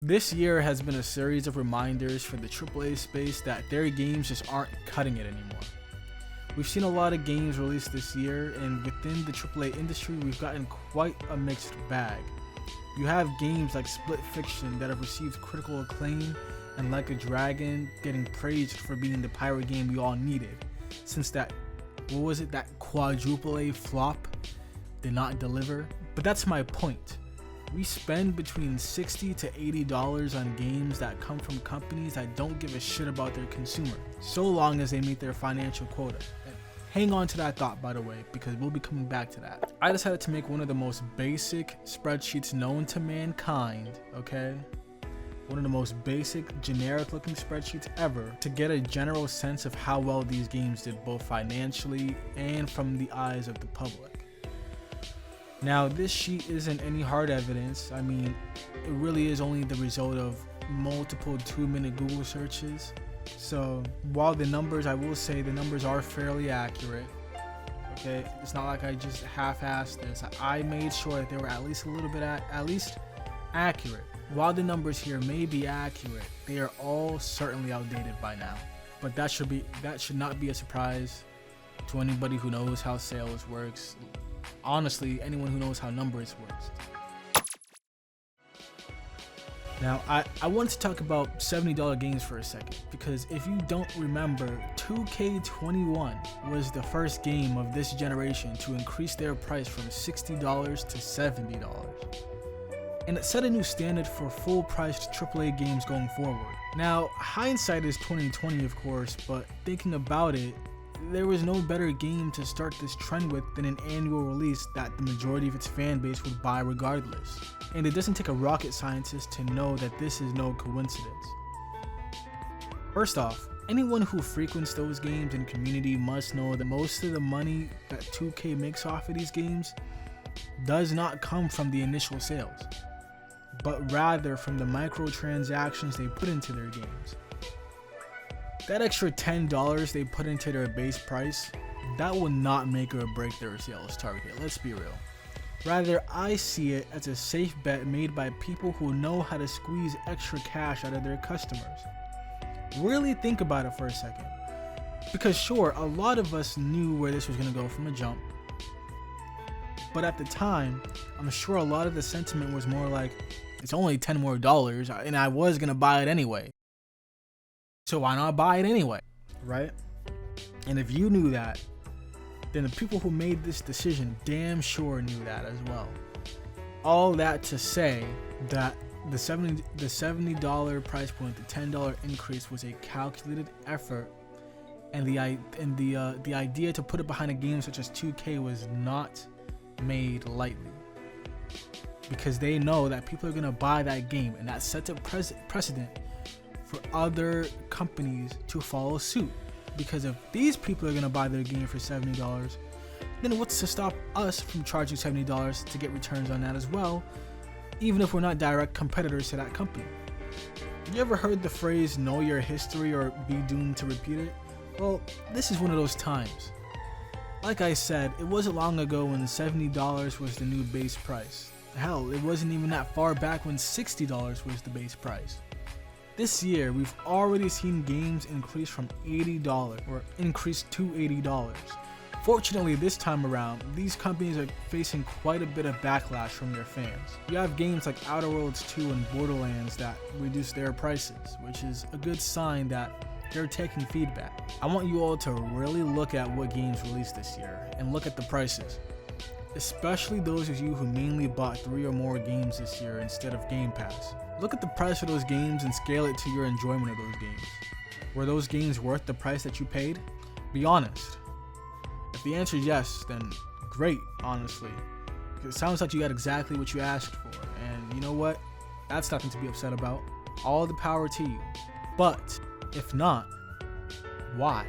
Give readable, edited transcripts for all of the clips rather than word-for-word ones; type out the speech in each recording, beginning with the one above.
This year has been a series of reminders for the AAA space that their games just aren't cutting it anymore. We've seen a lot of games released this year, and within the AAA industry, we've gotten quite a mixed bag. You have games like Split Fiction that have received critical acclaim, and Like a Dragon getting praised for being the pirate game we all needed, since that quadruple A flop did not deliver. But that's my point. We spend between $60 to $80 on games that come from companies that don't give a shit about their consumer, so long as they meet their financial quota. And hang on to that thought, by the way, because we'll be coming back to that. I decided to make one of the most basic spreadsheets known to mankind, okay? One of the most basic, generic looking spreadsheets ever, to get a general sense of how well these games did both financially and from the eyes of the public. Now, this sheet isn't any hard evidence. I mean, it really is only the result of multiple 2-minute Google searches. So while the numbers, I will say the numbers are fairly accurate. Okay, it's not like I just half-assed this. I made sure that they were at least a little bit at least accurate. While the numbers here may be accurate, they are all certainly outdated by now. But that should not be a surprise to anybody who knows how sales works. Honestly, anyone who knows how numbers works. Now, I want to talk about $70 games for a second, because if you don't remember, 2K21 was the first game of this generation to increase their price from $60 to $70. And it set a new standard for full-priced AAA games going forward. Now, hindsight is 2020, of course, but thinking about it, there was no better game to start this trend with than an annual release that the majority of its fan base would buy regardless. And it doesn't take a rocket scientist to know that this is no coincidence. First off, anyone who frequents those games and community must know that most of the money that 2K makes off of these games does not come from the initial sales, but rather from the microtransactions they put into their games. That extra $10 they put into their base price, that will not make or break their sales target, let's be real. Rather, I see it as a safe bet made by people who know how to squeeze extra cash out of their customers. Really think about it for a second. Because sure, a lot of us knew where this was going to go from a jump. But at the time, I'm sure a lot of the sentiment was more like, it's only $10 more, and I was going to buy it anyway. So why not buy it anyway, right? And if you knew that, then the people who made this decision damn sure knew that as well. All that to say that the $70 price point, the $10 increase was a calculated effort, and the idea to put it behind a game such as 2K was not made lightly, because they know that people are gonna buy that game, and that sets a precedent for other companies to follow suit. Because if these people are going to buy their game for $70, then what's to stop us from charging $70 to get returns on that as well, even if we're not direct competitors to that company? You ever heard the phrase, know your history or be doomed to repeat it? Well, this is one of those times. Like I said, it wasn't long ago when $70 was the new base price. Hell, it wasn't even that far back when $60 was the base price. This year, we've already seen games increase from $80 or increase to $80. Fortunately, this time around, these companies are facing quite a bit of backlash from their fans. You have games like Outer Worlds 2 and Borderlands that reduce their prices, which is a good sign that they're taking feedback. I want you all to really look at what games released this year and look at the prices. Especially those of you who mainly bought 3 or more games this year instead of Game Pass. Look at the price of those games and scale it to your enjoyment of those games. Were those games worth the price that you paid? Be honest. If the answer is yes, then great, honestly. Because it sounds like you got exactly what you asked for, and you know what? That's nothing to be upset about. All the power to you. But if not, why?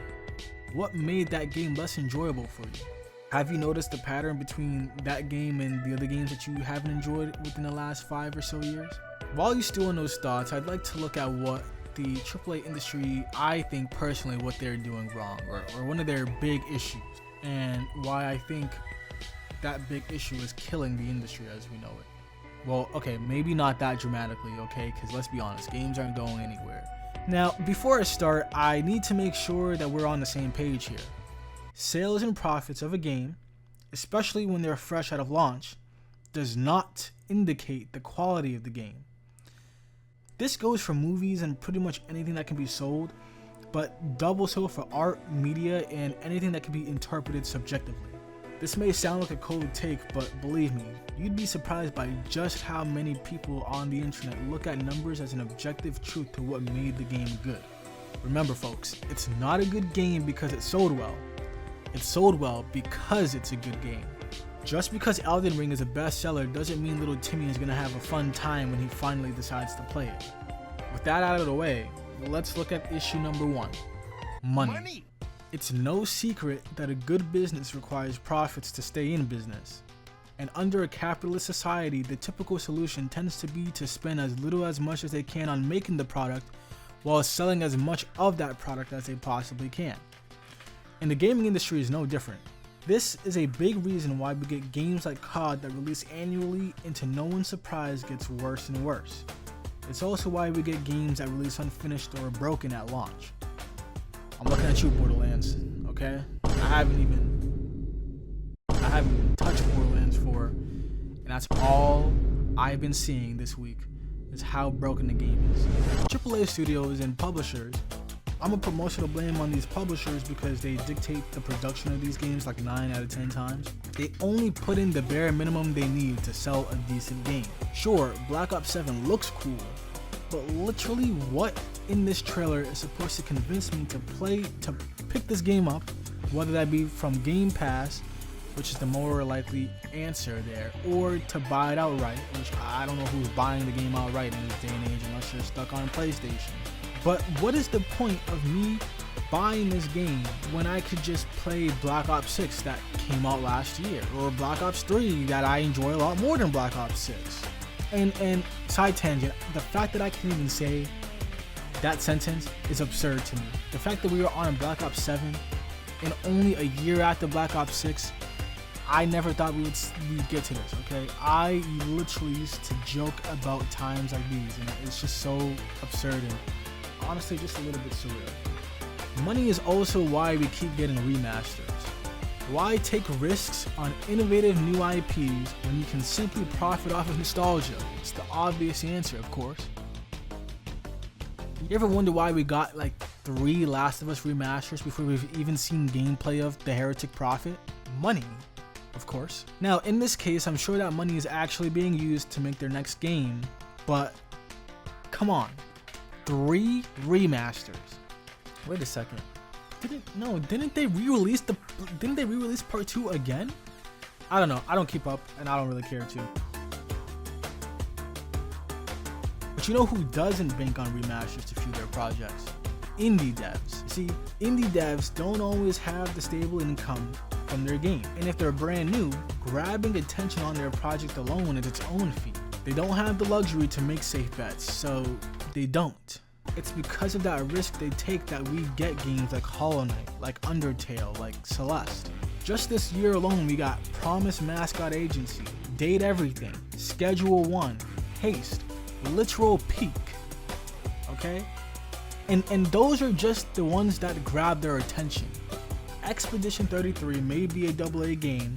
What made that game less enjoyable for you? Have you noticed the pattern between that game and the other games that you haven't enjoyed within the last 5 or so years? While you stew on those thoughts, I'd like to look at what the AAA industry, I think personally, what they're doing wrong, or one of their big issues, and why I think that big issue is killing the industry as we know it. Well, okay, maybe not that dramatically, okay? Because let's be honest, games aren't going anywhere. Now, before I start, I need to make sure that we're on the same page here. Sales and profits of a game, especially when they're fresh out of launch, does not indicate the quality of the game. This goes for movies and pretty much anything that can be sold, but double so for art, media, and anything that can be interpreted subjectively. This may sound like a cold take, but believe me, you'd be surprised by just how many people on the internet look at numbers as an objective truth to what made the game good. Remember folks, it's not a good game because it sold well. It sold well because it's a good game. Just because Elden Ring is a bestseller doesn't mean little Timmy is going to have a fun time when he finally decides to play it. With that out of the way, let's look at issue number 1. Money. It's no secret that a good business requires profits to stay in business. And under a capitalist society, the typical solution tends to be to spend as little as much as they can on making the product while selling as much of that product as they possibly can. And the gaming industry is no different. This is a big reason why we get games like COD that release annually and to no one's surprise gets worse and worse. It's also why we get games that release unfinished or broken at launch. I'm looking at you, Borderlands, okay? I haven't even touched Borderlands 4, and that's all I've been seeing this week is how broken the game is. AAA studios and publishers, I'm gonna put most of the blame on these publishers because they dictate the production of these games like 9 out of 10 times. They only put in the bare minimum they need to sell a decent game. Sure, Black Ops 7 looks cool, but literally what in this trailer is supposed to convince me to pick this game up, whether that be from Game Pass, which is the more likely answer there, or to buy it outright, which I don't know who's buying the game outright in this day and age unless you're stuck on PlayStation. But what is the point of me buying this game when I could just play Black Ops 6 that came out last year, or Black Ops 3 that I enjoy a lot more than Black Ops 6? And side tangent, the fact that I can even say that sentence is absurd to me. The fact that we were on Black Ops 7 and only a year after Black Ops 6, I never thought we'd get to this, okay? I literally used to joke about times like these, and it's just so absurd and honestly just a little bit surreal. Money is also why we keep getting remasters. Why take risks on innovative new IPs when you can simply profit off of nostalgia? It's the obvious answer, of course. You ever wonder why we got like 3 Last of Us remasters before we've even seen gameplay of The Heretic Prophet? Money, of course. Now, in this case, I'm sure that money is actually being used to make their next game, but come on, 3 remasters. Wait a second. Didn't they re-release part 2 again? I don't know. I don't keep up and I don't really care to. But you know who doesn't bank on remasters to fuel their projects? Indie devs. You see, indie devs don't always have the stable income from their game. And if they're brand new, grabbing attention on their project alone is its own feat. They don't have the luxury to make safe bets, so they don't. It's because of that risk they take that we get games like Hollow Knight, like Undertale, like Celeste. Just this year alone, we got Promise Mascot Agency, Date Everything, Schedule 1, Haste, Literal Peak, okay? And those are just the ones that grab their attention. Expedition 33 may be a AA game,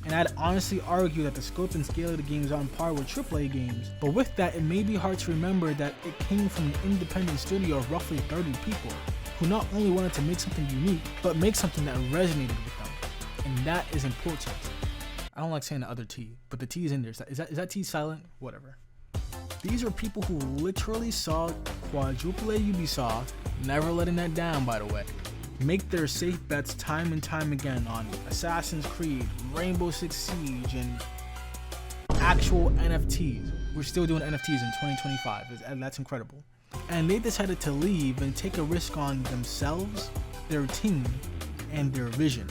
and I'd honestly argue that the scope and scale of the game is on par with AAA games, but with that, it may be hard to remember that it came from an independent studio of roughly 30 people, who not only wanted to make something unique, but make something that resonated with them, and that is important. I don't like saying the other T, but the T is in there. Is that T silent? Whatever. These are people who literally saw quadruple A Ubisoft, never letting that down by the way, make their safe bets time and time again on Assassin's Creed, Rainbow Six Siege, and actual NFTs. We're still doing NFTs in 2025, and that's incredible. And they decided to leave and take a risk on themselves, their team, and their vision.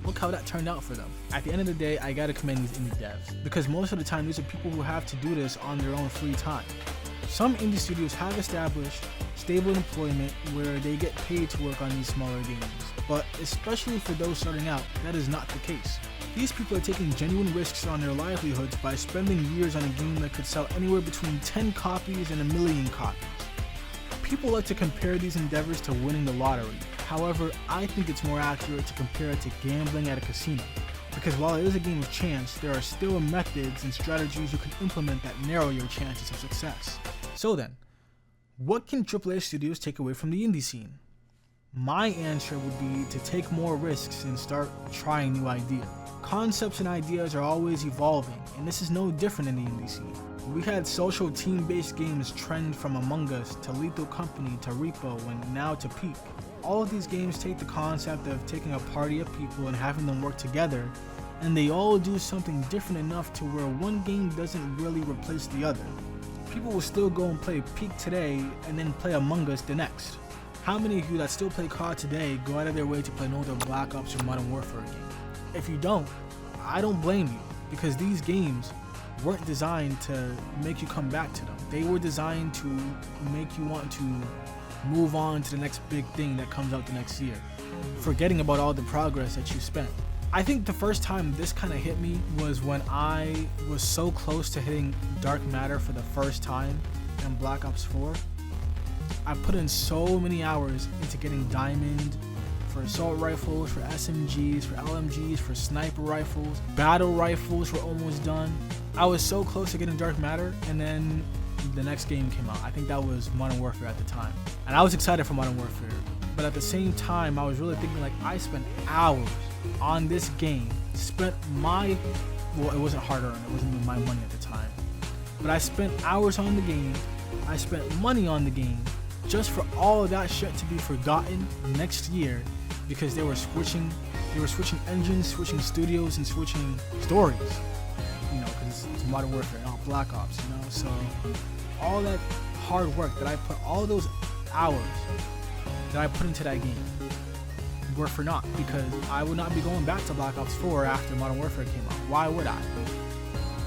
Look how that turned out for them. At the end of the day, I gotta commend these indie devs, because most of the time these are people who have to do this on their own free time. Some indie studios have established stable employment where they get paid to work on these smaller games, but especially for those starting out, that is not the case. These people are taking genuine risks on their livelihoods by spending years on a game that could sell anywhere between 10 copies and 1,000,000 copies. People like to compare these endeavors to winning the lottery. However, I think it's more accurate to compare it to gambling at a casino. Because while it is a game of chance, there are still methods and strategies you can implement that narrow your chances of success. So then, what can AAA studios take away from the indie scene? My answer would be to take more risks and start trying new ideas. Concepts and ideas are always evolving, and this is no different in the indie scene. We had social team-based games trend from Among Us to Lethal Company to Repo and now to Peak. All of these games take the concept of taking a party of people and having them work together, and they all do something different enough to where one game doesn't really replace the other. People will still go and play Peak today and then play Among Us the next. How many of you that still play COD today go out of their way to play another Black Ops or Modern Warfare game? If you don't, I don't blame you, because these games weren't designed to make you come back to them. They were designed to make you want to move on to the next big thing that comes out the next year, forgetting about all the progress that you spent. I think the first time this kind of hit me was when I was so close to hitting Dark Matter for the first time in Black Ops 4. I put in so many hours into getting Diamond for assault rifles, for SMGs, for LMGs, for sniper rifles. Battle rifles were almost done. I was so close to getting Dark Matter, and then the next game came out. I think that was Modern Warfare at the time. And I was excited for Modern Warfare, but at the same time, I was really thinking like, I spent hours on this game, spent my, well, it wasn't hard earned, it wasn't even my money at the time, but I spent hours on the game, I spent money on the game, just for all of that shit to be forgotten next year because they were switching engines, switching studios, and switching stories, you know, because it's Modern Warfare, not Black Ops, you know. So all that hard work that I put, all those hours that I put into that game were for naught, because I would not be going back to Black Ops 4 after Modern Warfare came out. Why would I?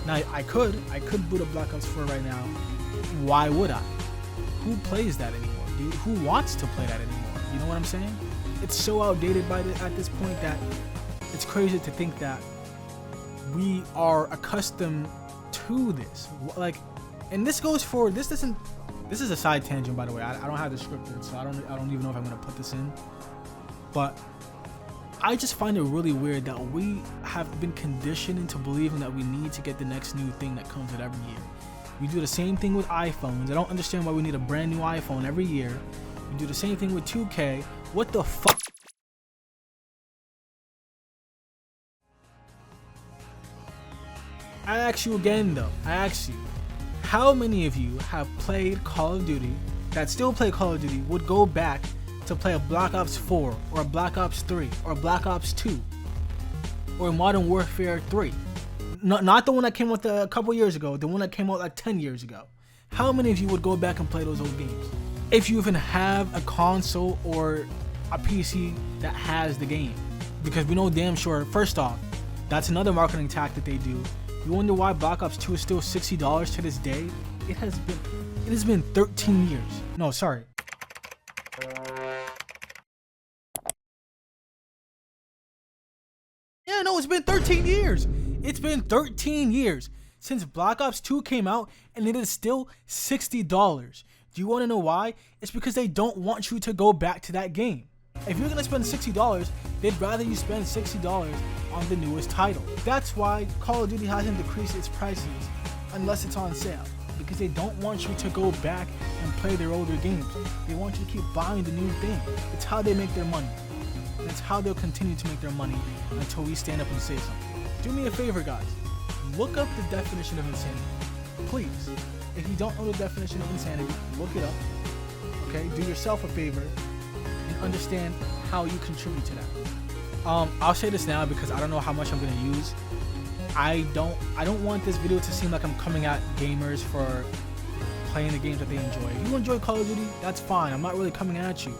Now I could boot up Black Ops 4 right now. Why would I? Who plays that anymore, dude? Who wants to play that anymore? You know what I'm saying? It's so outdated at this point that it's crazy to think that we are accustomed to this. Like, and this goes for this is a side tangent, by the way. I don't have this scripted, so I don't even know if I'm gonna put this in. But I just find it really weird that we have been conditioned into believing that we need to get the next new thing that comes out every year. We do the same thing with iPhones. I don't understand why we need a brand new iPhone every year. We do the same thing with 2K. What the fuck? I ask you again though, how many of you have played Call of Duty, that still play Call of Duty, would go back to play a Black Ops 4 or a Black Ops 3 or a Black Ops 2 or Modern Warfare 3? Not the one that came out a couple years ago, the one that came out like 10 years ago. How many of you would go back and play those old games? If you even have a console or a PC that has the game. Because we know damn sure, first off, that's another marketing tactic they do. You wonder why Black Ops 2 is still $60 to this day? It has been 13 years. No, sorry. Yeah, no, it's been 13 years. It's been 13 years since Black Ops 2 came out, and it is still $60. Do you want to know why? It's because they don't want you to go back to that game. If you're going to spend $60, they'd rather you spend $60 on the newest title. That's why Call of Duty hasn't decreased its prices unless it's on sale, because they don't want you to go back and play their older games. They want you to keep buying the new thing. It's how they make their money. And it's how they'll continue to make their money until we stand up and say something. Do me a favor, guys. Look up the definition of insanity. Please. If you don't know the definition of insanity, look it up. Okay? Do yourself a favor and understand how you contribute to that. I'll say this now because I don't know how much I'm gonna use. I don't want this video to seem like I'm coming at gamers for playing the games that they enjoy. If you enjoy Call of Duty, that's fine. I'm not really coming at you.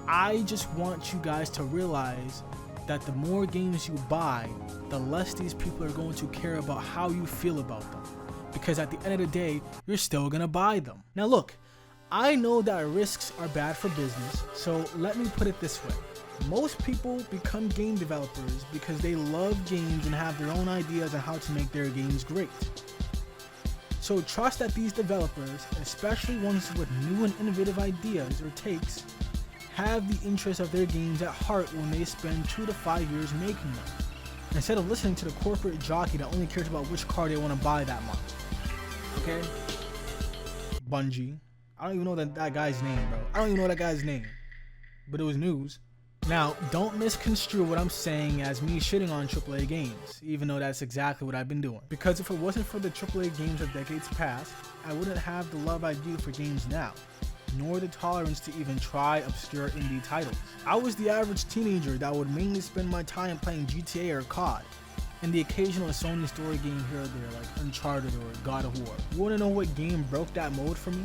I just want you guys to realize that the more games you buy, the less these people are going to care about how you feel about them. Because at the end of the day, you're still gonna buy them. Now look, I know that risks are bad for business, so let me put it this way. Most people become game developers because they love games and have their own ideas on how to make their games great. So trust that these developers, especially ones with new and innovative ideas or takes, have the interests of their games at heart when they spend 2 to 5 years making them, instead of listening to the corporate jockey that only cares about which car they want to buy that month. Okay? Bungie. I don't even know that guy's name, bro. I don't even know that guy's name. But it was news. Now, don't misconstrue what I'm saying as me shitting on AAA games, even though that's exactly what I've been doing. Because if it wasn't for the AAA games of decades past, I wouldn't have the love I do for games now, nor the tolerance to even try obscure indie titles. I was the average teenager that would mainly spend my time playing GTA or COD, and the occasional Sony story game here or there like Uncharted or God of War. You wanna know what game broke that mold for me?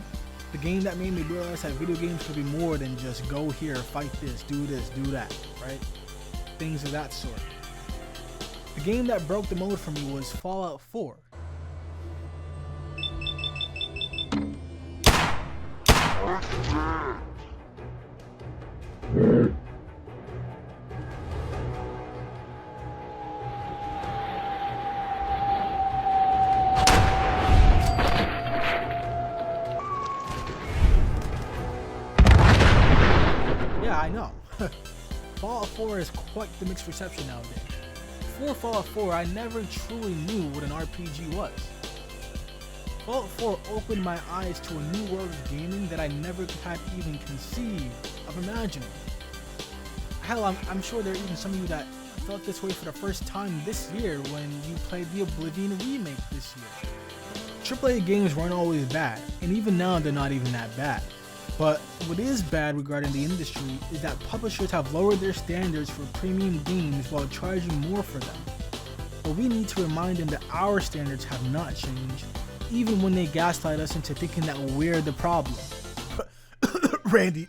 The game that made me realize that video games could be more than just go here, fight this, do that, right? Things of that sort. The game that broke the mold for me was Fallout 4. Yeah, I know. Fallout 4 is quite the mixed reception nowadays. Before Fallout 4, I never truly knew what an RPG was. Fallout 4 opened my eyes to a new world of gaming that I never had even conceived of imagining. Hell, I'm sure there are even some of you that felt this way for the first time this year when you played the Oblivion remake this year. AAA games weren't always bad, and even now they're not even that bad. But what is bad regarding the industry is that publishers have lowered their standards for premium games while charging more for them. But we need to remind them that our standards have not changed, even when they gaslight us into thinking that we're the problem. Randy.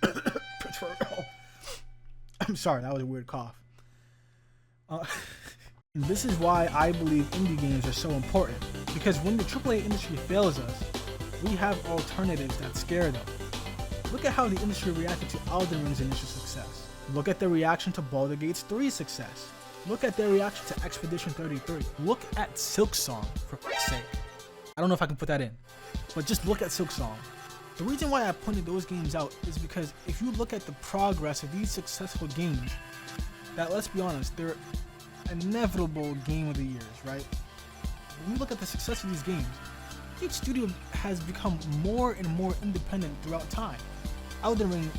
I'm sorry, that was a weird cough. This is why I believe indie games are so important, because when the AAA industry fails us, we have alternatives that scare them. Look at how the industry reacted to Elden Ring's initial success. Look at their reaction to Baldur's Gate 3's success. Look at their reaction to Expedition 33. Look at Silksong, for fuck's sake. I don't know if I can put that in, but just look at Silksong. The reason why I pointed those games out is because if you look at the progress of these successful games, that, let's be honest, they're inevitable game of the years, right? When you look at the success of these games, each studio has become more and more independent throughout time. Elden Ring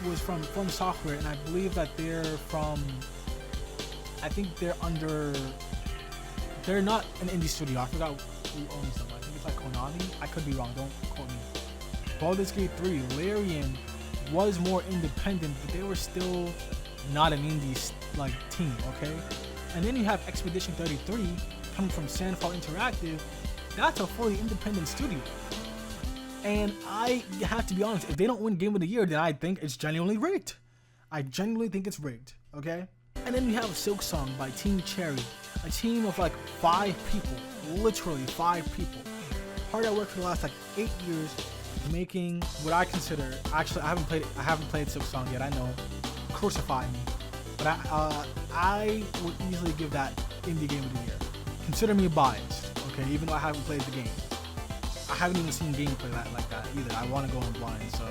was from Software, and I believe that they're not an indie studio. I forgot who owns them. I think it's like Konami. I could be wrong, don't quote me. Baldur's Gate 3, Larian was more independent, but they were still not an indie like team, okay? And then you have Expedition 33 coming from Sandfall Interactive. That's a fully independent studio. And I have to be honest, if they don't win Game of the Year, then I think it's genuinely rigged. I genuinely think it's rigged, okay? And then you have Silksong by Team Cherry, a team of like 5 people, literally 5 people. Hard at work for the last like 8 years, making what I consider, actually I haven't played Silksong yet, I know, crucify me. But I would easily give that Indie Game of the Year. Consider me biased, okay, even though I haven't played the game. I haven't even seen gameplay like that either. I want to go in blind, so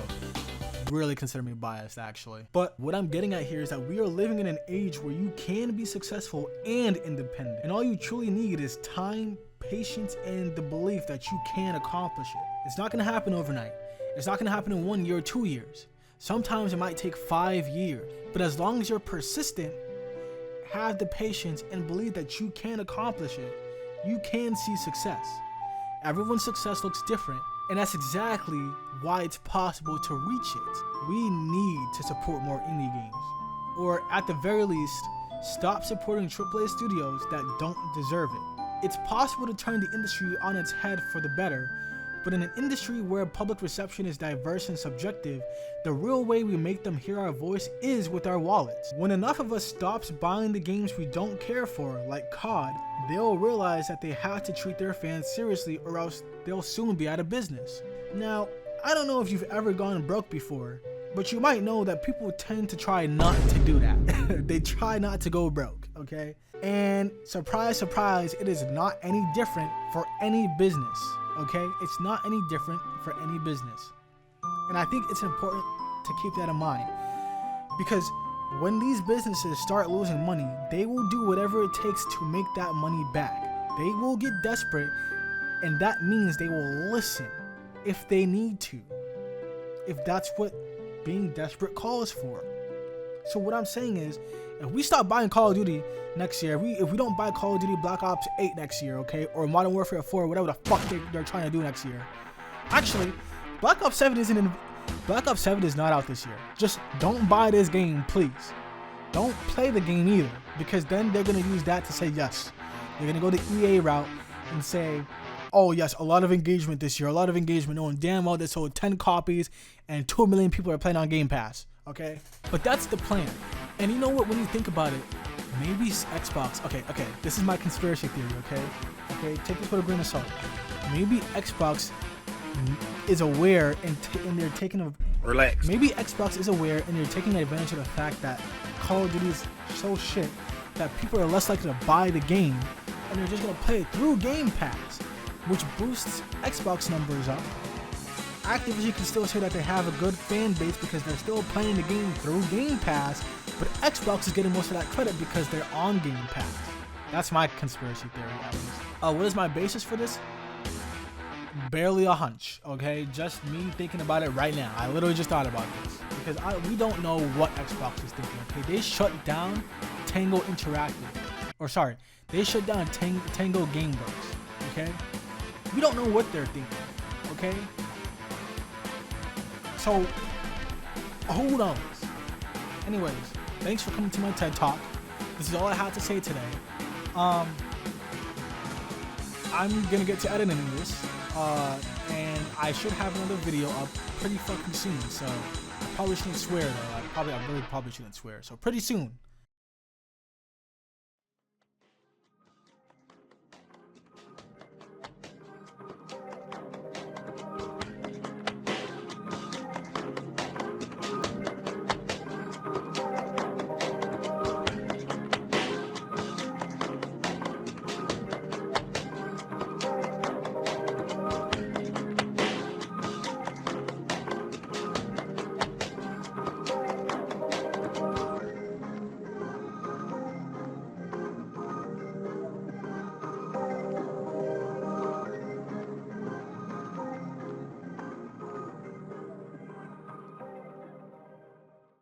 really consider me biased actually. But what I'm getting at here is that we are living in an age where you can be successful and independent, and all you truly need is time, patience, and the belief that you can accomplish it. It's not going to happen overnight. It's not going to happen in 1 year or 2 years. Sometimes it might take 5 years, but as long as you're persistent, have the patience, and believe that you can accomplish it, you can see success. Everyone's success looks different, and that's exactly why it's possible to reach it. We need to support more indie games, or at the very least, stop supporting AAA studios that don't deserve it. It's possible to turn the industry on its head for the better, but in an industry where public reception is diverse and subjective, the real way we make them hear our voice is with our wallets. When enough of us stops buying the games we don't care for, like COD, they'll realize that they have to treat their fans seriously or else they'll soon be out of business. Now, I don't know if you've ever gone broke before, But you might know that people tend to try not to do that. They try not to go broke, okay? And surprise, surprise, it is not any different for any business, okay? It's not any different for any business. And I think it's important to keep that in mind, because when these businesses start losing money, they will do whatever it takes to make that money back. They will get desperate, and that means they will listen if they need to, if that's what being desperate calls for. So what I'm saying is, if we stop buying Call of Duty next year, if we don't buy Call of Duty Black Ops 8 next year, okay, or Modern Warfare 4, whatever the fuck they're trying to do next year. Actually, Black Ops 7 is not out this year. Just don't buy this game, please. Don't play the game either, because then they're gonna use that to say yes. They're gonna go the EA route and say, oh yes, a lot of engagement this year, a lot of engagement, knowing damn well they sold 10 copies and 2 million people are playing on Game Pass, okay? But that's the plan. And you know what, when you think about it, maybe Xbox, okay, this is my conspiracy theory, okay, take this with a grain of salt. Maybe Xbox is aware and they're taking a relax. Maybe Xbox is aware and they're taking advantage of the fact that Call of Duty is so shit that people are less likely to buy the game, and they're just gonna play it through Game Pass, which boosts Xbox numbers up. Activision can still say that they have a good fan base because they're still playing the game through Game Pass, but Xbox is getting most of that credit because they're on Game Pass. That's my conspiracy theory, at least. What is my basis for this? Barely a hunch, okay? Just me thinking about it right now. I literally just thought about this because we don't know what Xbox is thinking, okay? They shut down Tango Interactive. Or sorry, they shut down Tango Gameworks, okay? We don't know what they're thinking, okay? So, who knows? Anyways, thanks for coming to my TED Talk. This is all I had to say today. I'm gonna get to editing this, and I should have another video up pretty fucking soon. So I probably shouldn't swear though. I really probably shouldn't swear. So pretty soon.